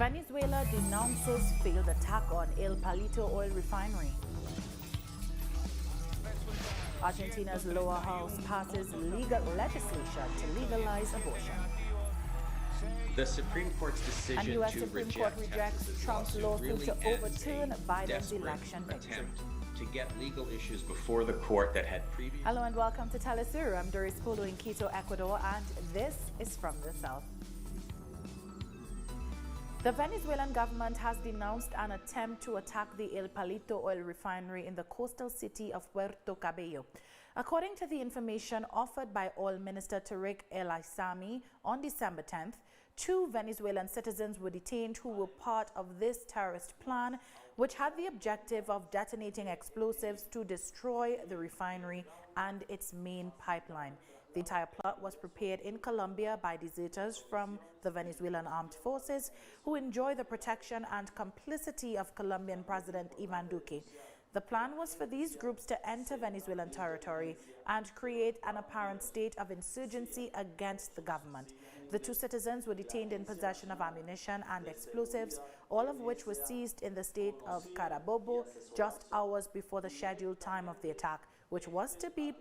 Venezuela denounces failed attack on El Palito oil refinery. Argentina's lower house passes legal legislation to legalize abortion. The Supreme Court's decision And U.S. to Supreme Court rejects Trump's lawsuit to overturn Biden's election victory. To get legal issues before the court that had previously... Hello and welcome to teleSUR. I'm Doris Polo in Quito, Ecuador, and this is from the South. The Venezuelan government has denounced an attempt to attack the El Palito oil refinery in the coastal city of Puerto Cabello. According to the information offered by Oil Minister Tariq El Aissami on December 10th, 2 Venezuelan citizens were detained who were part of this terrorist plan, which had the objective of detonating explosives to destroy the refinery and its main pipeline. The entire plot was prepared in Colombia by deserters from the Venezuelan armed forces who enjoy the protection and complicity of Colombian President Iván Duque. The plan was for these groups to enter Venezuelan territory and create an apparent state of insurgency against the government. The 2 citizens were detained in possession of ammunition and explosives, all of which were seized in the state of Carabobo just hours before the scheduled time of the attack, which was to be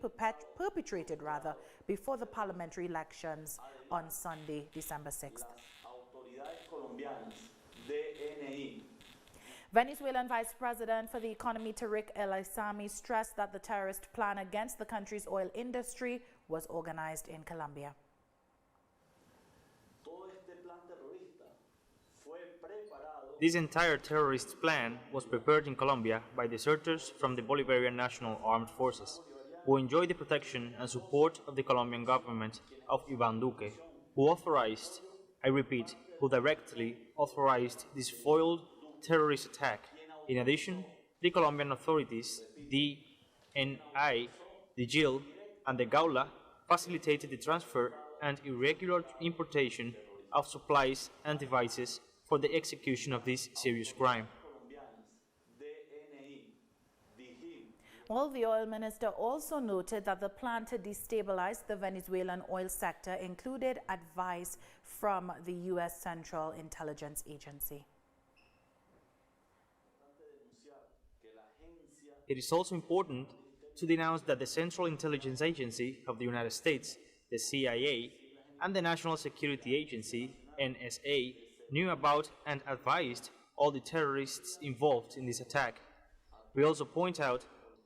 perpetrated before the parliamentary elections on Sunday, December 6th. Venezuelan Vice President for the Economy Tariq El Aissami stressed that the terrorist plan against the country's oil industry was organized in Colombia. This entire terrorist plan was prepared in Colombia by deserters from the Bolivarian National Armed Forces, who enjoy the protection and support of the Colombian government of Iván Duque, who authorized, I repeat, who directly authorized this foiled terrorist attack. In addition, the Colombian authorities, the NI, the GILE, and the GAULA facilitated the transfer and irregular importation of supplies and devices for the execution of this serious crime. Well, the oil minister also noted that the plan to destabilize the Venezuelan oil sector included advice from the U.S. Central Intelligence Agency. It is also important to denounce that the Central Intelligence Agency of the United States, the CIA, and the National Security Agency, NSA, knew about and advised all the terrorists involved in this attack. We also point out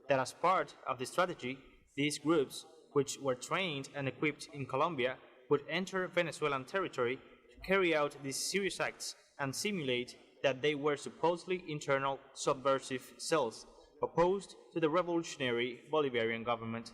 that as part of the strategy, these groups, which were trained and equipped in Colombia, would enter Venezuelan territory to carry out these serious acts and simulate that they were supposedly internal subversive cells opposed to the revolutionary Bolivarian government.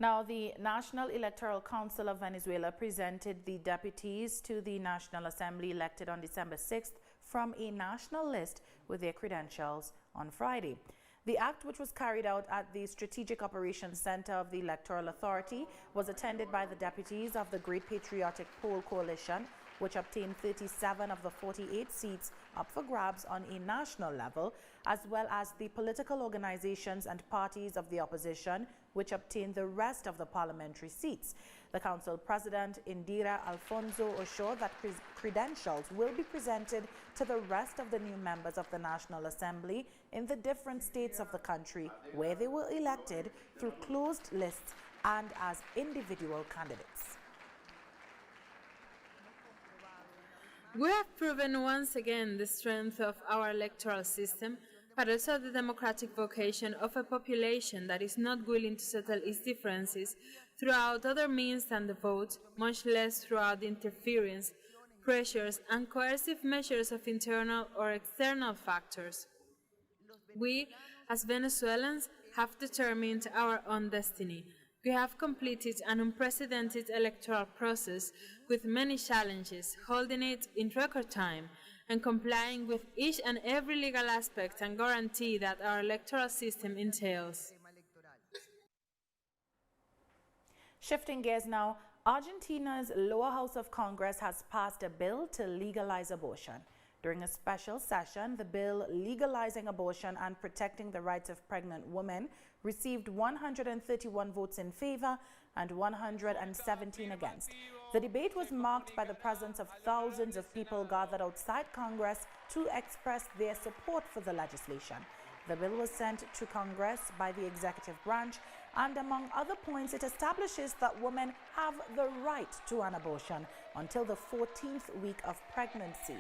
Now, the National Electoral Council of Venezuela presented the deputies to the National Assembly elected on December 6th from a national list with their credentials on Friday. The act, which was carried out at the Strategic Operations Center of the Electoral Authority, was attended by the deputies of the Great Patriotic Poll Coalition, which obtained 37 of the 48 seats up for grabs on a national level, as well as the political organizations and parties of the opposition, which obtained the rest of the parliamentary seats. The council president, Indira Alfonso, assured that credentials will be presented to the rest of the new members of the National Assembly in the different states of the country where they were elected through closed lists and as individual candidates. We have proven once again the strength of our electoral system, but also the democratic vocation of a population that is not willing to settle its differences throughout other means than the vote, much less throughout interference, pressures, and coercive measures of internal or external factors. We, as Venezuelans, have determined our own destiny. We have completed an unprecedented electoral process with many challenges, holding it in record time and complying with each and every legal aspect and guarantee that our electoral system entails. Shifting gears now, Argentina's lower house of Congress has passed a bill to legalize abortion. During a special session, the bill legalizing abortion and protecting the rights of pregnant women received 131 votes in favor and 117 against. The debate was marked by the presence of thousands of people gathered outside Congress to express their support for the legislation. The bill was sent to Congress by the executive branch, and among other points, it establishes that women have the right to an abortion until the 14th week of pregnancy.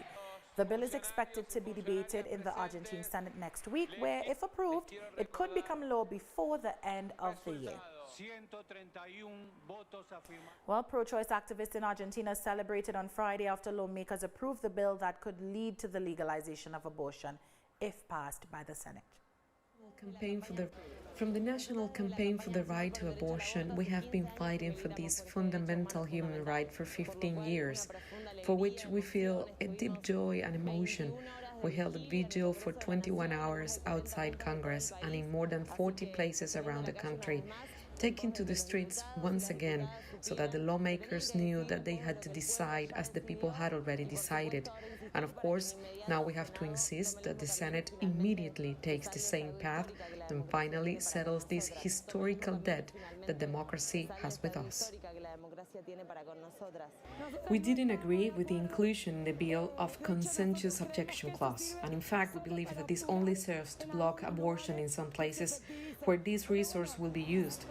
The bill is expected to be debated in the Argentine Senate next week, where, if approved, it could become law before the end of the year. Well, pro-choice activists in Argentina celebrated on Friday after lawmakers approved the bill that could lead to the legalization of abortion, if passed by the Senate. From the National Campaign for the Right to Abortion, we have been fighting for this fundamental human right for 15 years, for which we feel a deep joy and emotion. We held a vigil for 21 hours outside Congress and in more than 40 places around the country, taking to the streets once again so that the lawmakers knew that they had to decide as the people had already decided. And of course, now we have to insist that the Senate immediately takes the same path and finally settles this historical debt that democracy has with us. We didn't agree with the inclusion in the bill of consensus objection clause, and in fact we believe that this only serves to block abortion in some places where this resource will be used.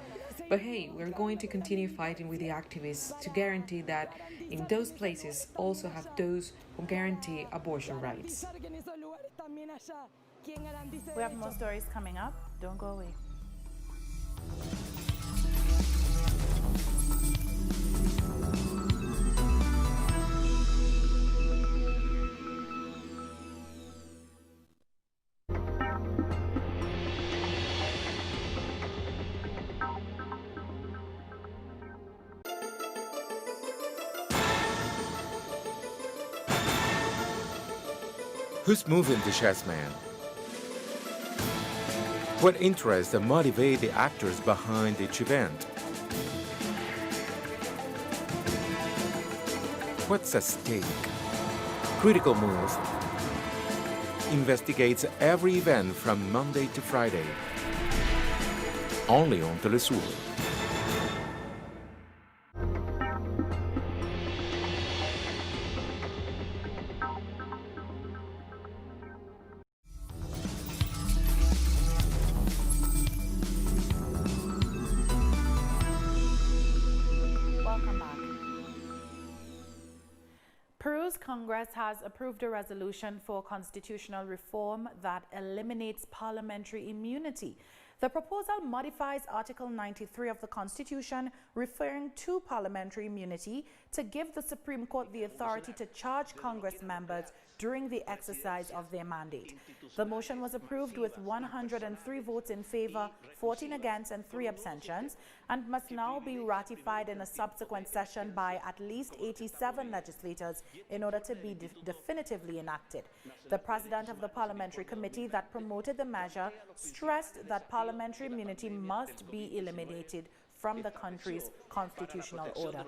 But hey, we're going to continue fighting with the activists to guarantee that in those places also have those who guarantee abortion rights. We have more stories coming up. Don't go away. Who's moving the chess man? What interests and motivate the actors behind each event? What's at stake? Critical Move investigates every event from Monday to Friday, only on teleSUR. Peru's Congress has approved a resolution for constitutional reform that eliminates parliamentary immunity. The proposal modifies Article 93 of the Constitution, referring to parliamentary immunity, to give the Supreme Court the authority to charge Congress members during the exercise of their mandate. The motion was approved with 103 votes in favor, 14 against, and 3 abstentions, and must now be ratified in a subsequent session by at least 87 legislators in order to be definitively enacted. The president of the parliamentary committee that promoted the measure stressed that parliamentary immunity must be eliminated from the country's constitutional order.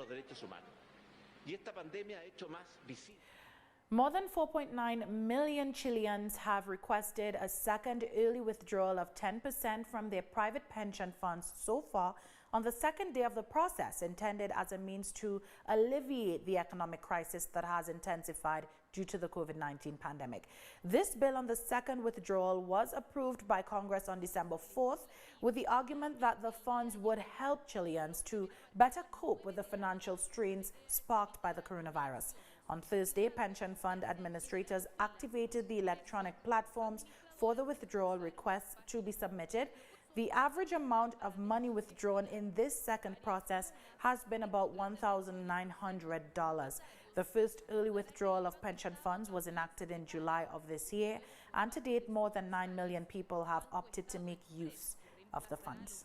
More than 4.9 million Chileans have requested a second early withdrawal of 10% from their private pension funds so far on the second day of the process, intended as a means to alleviate the economic crisis that has intensified due to the COVID-19 pandemic. This bill on the second withdrawal was approved by Congress on December 4th with the argument that the funds would help Chileans to better cope with the financial strains sparked by the coronavirus. On Thursday, pension fund administrators activated the electronic platforms for the withdrawal requests to be submitted. The average amount of money withdrawn in this second process has been about $1,900. The first early withdrawal of pension funds was enacted in July of this year, and to date, more than 9 million people have opted to make use of the funds.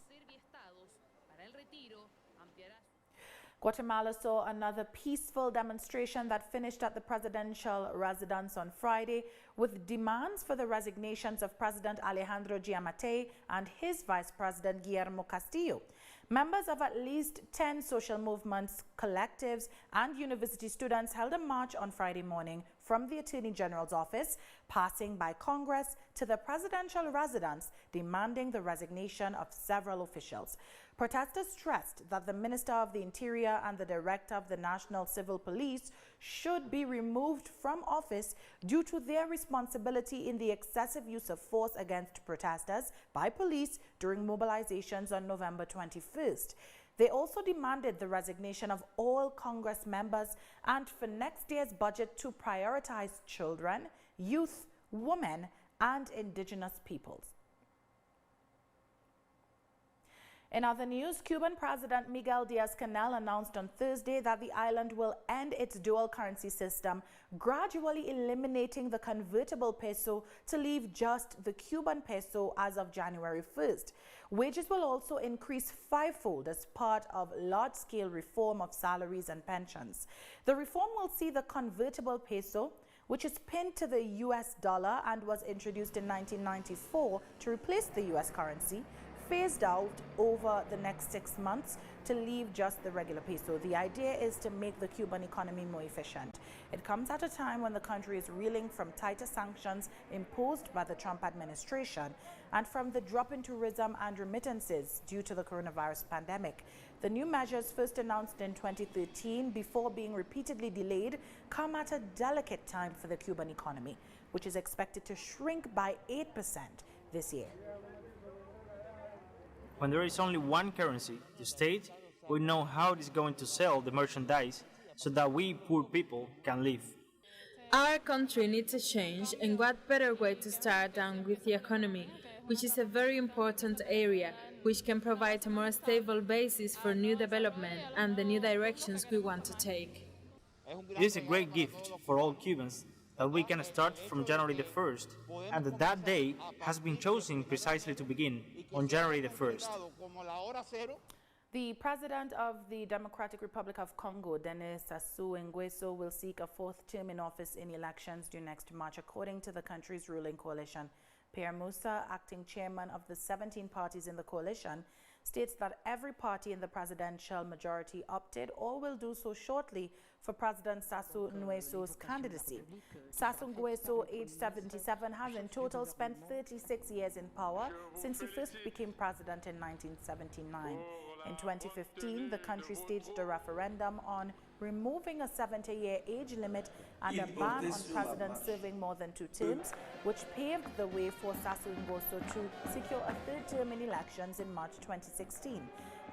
Guatemala saw another peaceful demonstration that finished at the presidential residence on Friday with demands for the resignations of President Alejandro Giammattei and his Vice President Guillermo Castillo. Members of at least 10 social movements, collectives, and university students held a march on Friday morning from the Attorney General's office, passing by Congress to the presidential residence, demanding the resignation of several officials. Protesters stressed that the Minister of the Interior and the Director of the National Civil Police should be removed from office due to their responsibility in the excessive use of force against protesters by police during mobilizations on November 21st. They also demanded the resignation of all Congress members and for next year's budget to prioritize children, youth, women, and indigenous peoples. In other news, Cuban President Miguel Diaz-Canel announced on Thursday that the island will end its dual currency system, gradually eliminating the convertible peso to leave just the Cuban peso as of January 1st. Wages will also increase fivefold as part of large-scale reform of salaries and pensions. The reform will see the convertible peso, which is pinned to the US dollar and was introduced in 1994 to replace the US currency, phased out over the next 6 months to leave just the regular peso. The idea is to make the Cuban economy more efficient. It comes at a time when the country is reeling from tighter sanctions imposed by the Trump administration and from the drop in tourism and remittances due to the coronavirus pandemic. The new measures, first announced in 2013 before being repeatedly delayed, come at a delicate time for the Cuban economy, which is expected to shrink by 8% this year. When there is only one currency, the state will know how it is going to sell the merchandise so that we poor people can live. Our country needs a change, and what better way to start than with the economy, which is a very important area, which can provide a more stable basis for new development and the new directions we want to take. It is a great gift for all Cubans that we can start from January the 1st, and that day has been chosen precisely to begin on January the 1st. The President of the Democratic Republic of Congo, SASSOU NGUESSO, will seek a fourth term in office in elections due next March, according to the country's ruling coalition. Pierre Moussa, acting chairman of the 17 parties in the coalition, states that every party in the presidential majority opted or will do so shortly for President Sassou Nguesso's candidacy. Sassou Nguesso, aged 77, has in total spent 36 years in power since he first became president in 1979. In 2015, the country staged a referendum on removing a 70-year age limit and a ban on presidents serving more than 2 terms, which paved the way for Sassou Nguesso to secure a third term in elections in March 2016.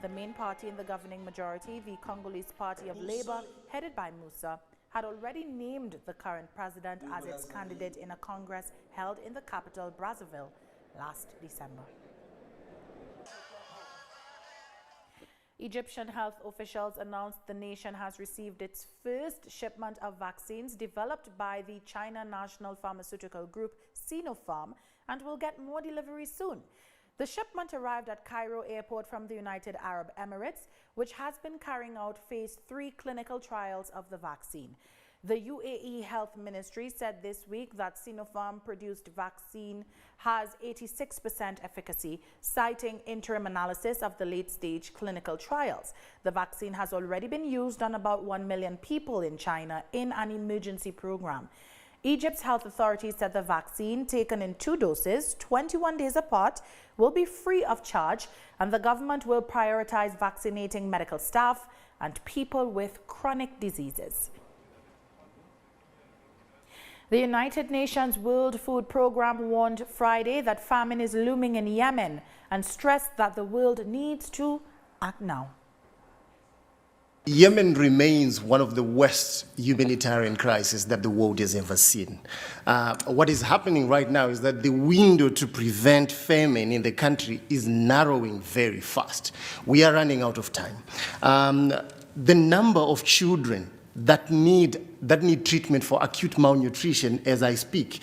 The main party in the governing majority, the Congolese Party of Labour, headed by Moussa, had already named the current president as its candidate in a congress held in the capital, Brazzaville, last December. Egyptian health officials announced the nation has received its first shipment of vaccines developed by the China National Pharmaceutical Group, Sinopharm, and will get more deliveries soon. The shipment arrived at Cairo Airport from the United Arab Emirates, which has been carrying out phase 3 clinical trials of the vaccine. The UAE Health Ministry said this week that Sinopharm-produced vaccine has 86% efficacy, citing interim analysis of the late-stage clinical trials. The vaccine has already been used on about 1 million people in China in an emergency program. Egypt's health authorities said the vaccine, taken in 2 doses, 21 days apart, will be free of charge, and the government will prioritize vaccinating medical staff and people with chronic diseases. The United Nations World Food Programme warned Friday that famine is looming in Yemen and stressed that the world needs to act now. Yemen remains one of the worst humanitarian crises that the world has ever seen. What is happening right now is that the window to prevent famine in the country is narrowing very fast. We are running out of time. The number of children that need treatment for acute malnutrition as I speak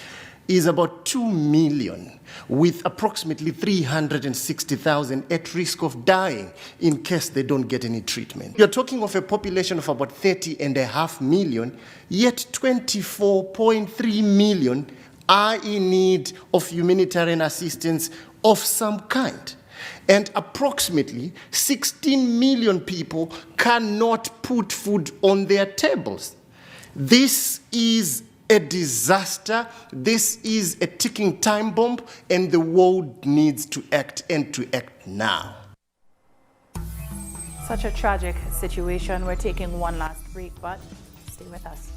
is about 2 million, with approximately 360,000 at risk of dying in case they don't get any treatment. You're talking of a population of about 30.5 million, yet 24.3 million are in need of humanitarian assistance of some kind. And approximately 16 million people cannot put food on their tables. This is a disaster. This is a ticking time bomb, and the world needs to act, and to act now. Such a tragic situation. We're taking one last break, but stay with us.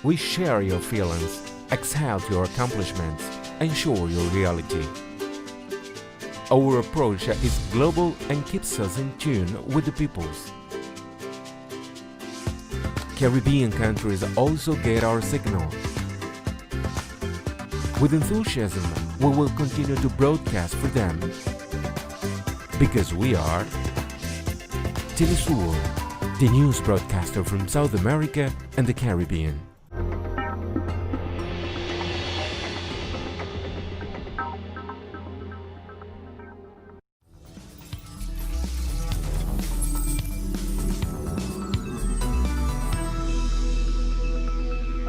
We share your feelings, exalt your accomplishments, and show your reality. Our approach is global and keeps us in tune with the peoples. Caribbean countries also get our signal. With enthusiasm, we will continue to broadcast for them. Because we are teleSUR, the news broadcaster from South America and the Caribbean.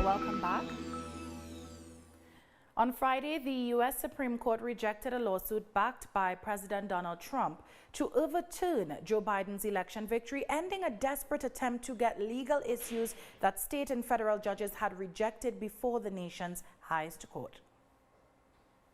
Welcome back. On Friday, the U.S. Supreme Court rejected a lawsuit backed by President Donald Trump to overturn Joe Biden's election victory, ending a desperate attempt to get legal issues that state and federal judges had rejected before the nation's highest court.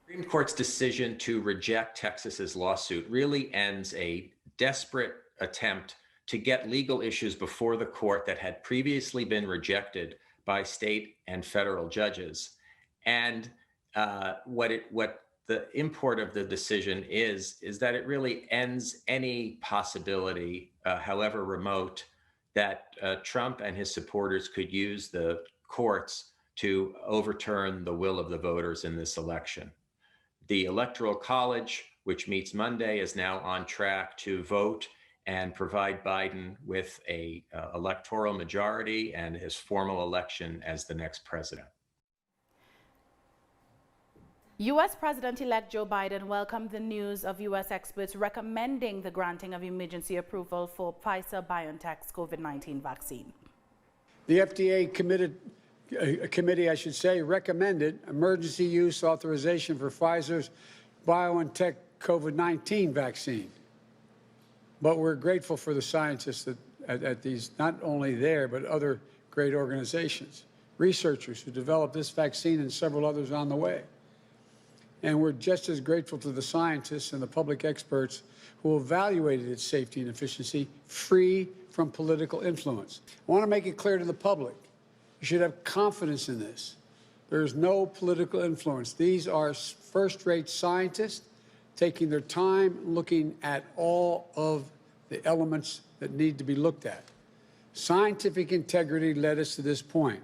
The Supreme Court's decision to reject Texas's lawsuit really ends a desperate attempt to get legal issues before the court that had previously been rejected by state and federal judges. And what the import of the decision is that it really ends any possibility, however remote, that Trump and his supporters could use the courts to overturn the will of the voters in this election. The Electoral College, which meets Monday, is now on track to vote and provide Biden with a electoral majority and his formal election as the next president. U.S. President-elect Joe Biden welcomed the news of U.S. experts recommending the granting of emergency approval for Pfizer-BioNTech's COVID-19 vaccine. The FDA committee recommended emergency use authorization for Pfizer's BioNTech COVID-19 vaccine. But we're grateful for the scientists at these, not only there, but other great organizations, researchers who developed this vaccine and several others on the way. And we're just as grateful to the scientists and the public experts who evaluated its safety and efficiency free from political influence. I want to make it clear to the public, you should have confidence in this. There is no political influence. These are first-rate scientists taking their time looking at all of the elements that need to be looked at. Scientific integrity led us to this point.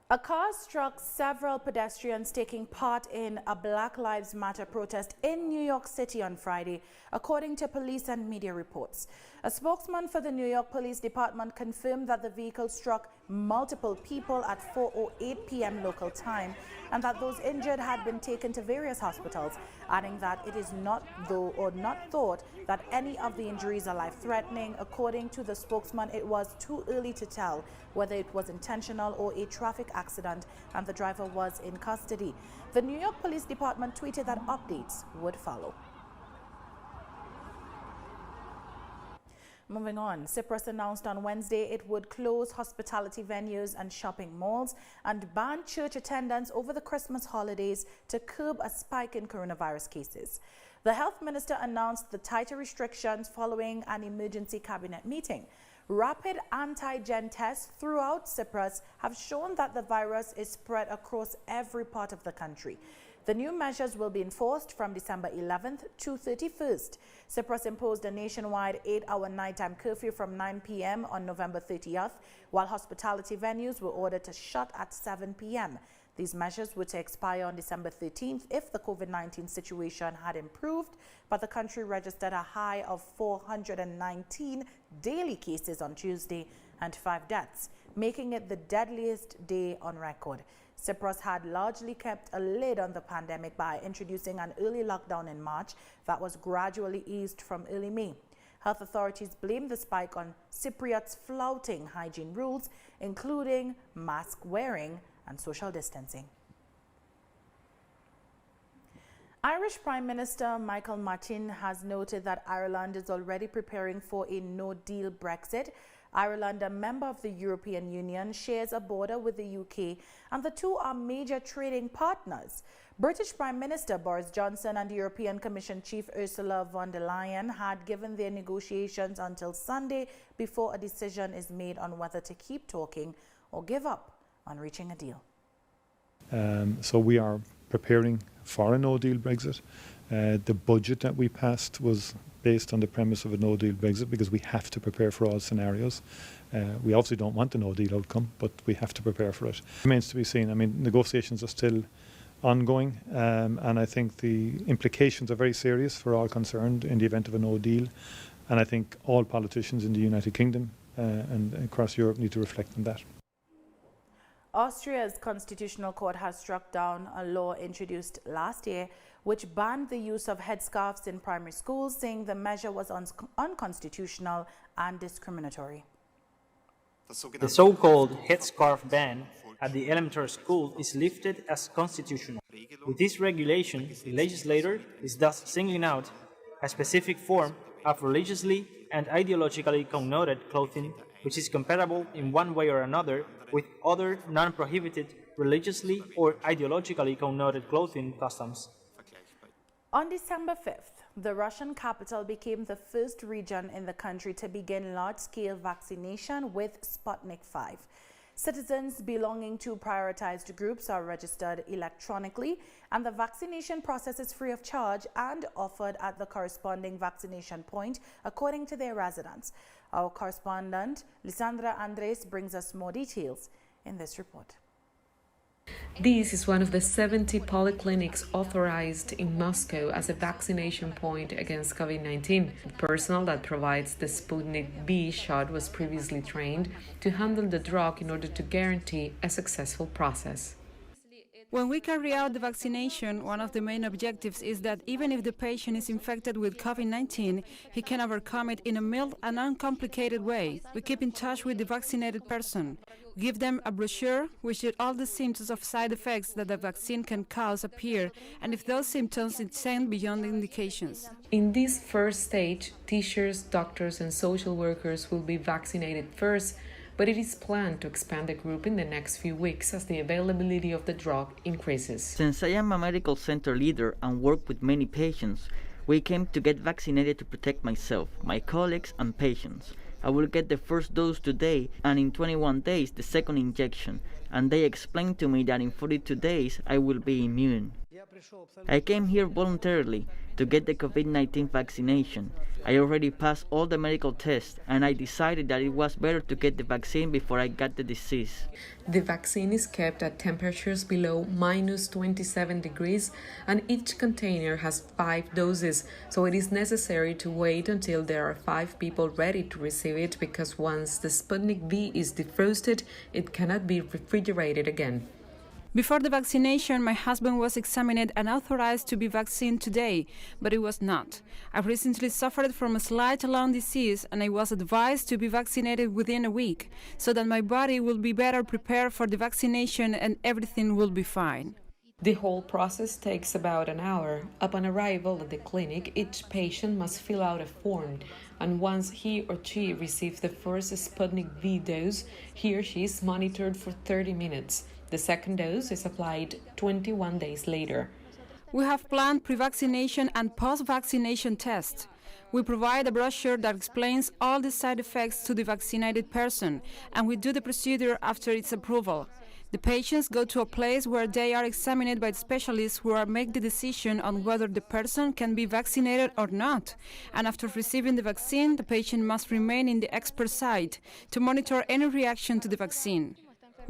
A car struck several pedestrians taking part in a Black Lives Matter protest in New York City on Friday, according to police and media reports. A spokesman for the New York Police Department confirmed that the vehicle struck multiple people at 4:08 p.m. local time and that those injured had been taken to various hospitals, adding that it is not thought that any of the injuries are life-threatening. According to the spokesman, it was too early to tell whether it was intentional or a traffic accident, and the driver was in custody. The New York Police Department tweeted that updates would follow. Moving on, Cyprus announced on Wednesday it would close hospitality venues and shopping malls and ban church attendance over the Christmas holidays to curb a spike in coronavirus cases. The health minister announced the tighter restrictions following an emergency cabinet meeting. Rapid antigen tests throughout Cyprus have shown that the virus is spread across every part of the country. The new measures will be enforced from December 11th to 31st. Cyprus imposed a nationwide 8-hour nighttime curfew from 9 p.m. on November 30th, while hospitality venues were ordered to shut at 7 p.m. These measures were to expire on December 13th if the COVID-19 situation had improved, but the country registered a high of 419 daily cases on Tuesday and 5 deaths, making it the deadliest day on record. Cyprus had largely kept a lid on the pandemic by introducing an early lockdown in March that was gradually eased from early May. Health authorities blame the spike on Cypriots flouting hygiene rules, including mask wearing and social distancing. Irish Prime Minister Michael Martin has noted that Ireland is already preparing for a no-deal Brexit. Ireland, a member of the European Union, shares a border with the UK, and the two are major trading partners. British Prime Minister Boris Johnson and European Commission Chief Ursula von der Leyen had given their negotiations until Sunday before a decision is made on whether to keep talking or give up on reaching a deal. So we are preparing for a no-deal Brexit. The budget that we passed was based on the premise of a no-deal Brexit because we have to prepare for all scenarios. We obviously don't want the no-deal outcome, but we have to prepare for it. It remains to be seen. I mean, negotiations are still ongoing, and I think the implications are very serious for all concerned in the event of a no-deal. And I think all politicians in the United Kingdom and across Europe need to reflect on that. Austria's constitutional court has struck down a law introduced last year which banned the use of headscarves in primary schools, saying the measure was unconstitutional and discriminatory. The so-called headscarf ban at the elementary school is lifted as constitutional. With this regulation, the legislator is thus singling out a specific form of religiously and ideologically connoted clothing which is compatible in one way or another with other non-prohibited religiously or ideologically connoted clothing customs. On December 5th, the Russian capital became the first region in the country to begin large-scale vaccination with Sputnik V. Citizens belonging to prioritized groups are registered electronically, and the vaccination process is free of charge and offered at the corresponding vaccination point according to their residence. Our correspondent, Lisandra Andres, brings us more details in this report. This is one of the 70 polyclinics authorized in Moscow as a vaccination point against COVID-19. The personnel that provides the Sputnik V shot was previously trained to handle the drug in order to guarantee a successful process. When we carry out the vaccination, one of the main objectives is that even if the patient is infected with COVID-19, he can overcome it in a mild and uncomplicated way. We keep in touch with the vaccinated person, give them a brochure which should all the symptoms of side effects that the vaccine can cause appear, and if those symptoms extend beyond the indications. In this first stage, teachers, doctors and social workers will be vaccinated first, but it is planned to expand the group in the next few weeks as the availability of the drug increases. Since I am a medical center leader and work with many patients, we came to get vaccinated to protect myself, my colleagues and patients. I will get the first dose today and in 21 days the second injection, and they explained to me that in 42 days I will be immune. I came here voluntarily to get the COVID-19 vaccination. I already passed all the medical tests and I decided that it was better to get the vaccine before I got the disease. The vaccine is kept at temperatures below -27 degrees and each container has 5 doses, so it is necessary to wait until there are 5 people ready to receive it because once the Sputnik V is defrosted, it cannot be refrigerated again. Before the vaccination, my husband was examined and authorized to be vaccinated today, but it was not. I recently suffered from a slight lung disease and I was advised to be vaccinated within a week, so that my body will be better prepared for the vaccination and everything will be fine. The whole process takes about an hour. Upon arrival at the clinic, each patient must fill out a form, and once he or she receives the first Sputnik V dose, he or she is monitored for 30 minutes. The second dose is applied 21 days later. We have planned pre-vaccination and post-vaccination tests. We provide a brochure that explains all the side effects to the vaccinated person, and we do the procedure after its approval. The patients go to a place where they are examined by specialists who make the decision on whether the person can be vaccinated or not. And after receiving the vaccine, the patient must remain in the expert site to monitor any reaction to the vaccine.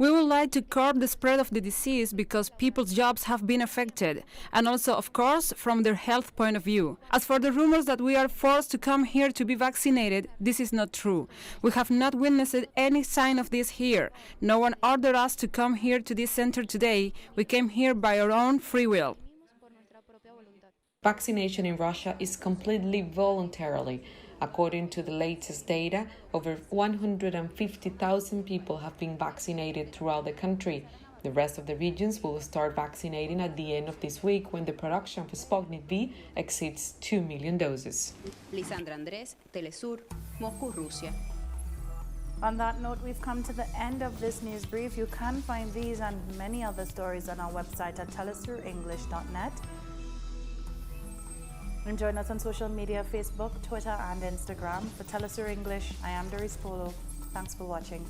We would like to curb the spread of the disease because people's jobs have been affected, and also, of course, from their health point of view. As for the rumors that we are forced to come here to be vaccinated, this is not true. We have not witnessed any sign of this here. No one ordered us to come here to this center today. We came here by our own free will. Vaccination in Russia is completely voluntary. According to the latest data, over 150,000 people have been vaccinated throughout the country. The rest of the regions will start vaccinating at the end of this week when the production of Sputnik V exceeds 2 million doses. Lisandra Andrés, teleSUR, Moscow, Russia. On that note, we've come to the end of this news brief. You can find these and many other stories on our website at telesurenglish.net. And join us on social media, Facebook, Twitter, and Instagram. For TeleSUR English, I am Doris Polo. Thanks for watching.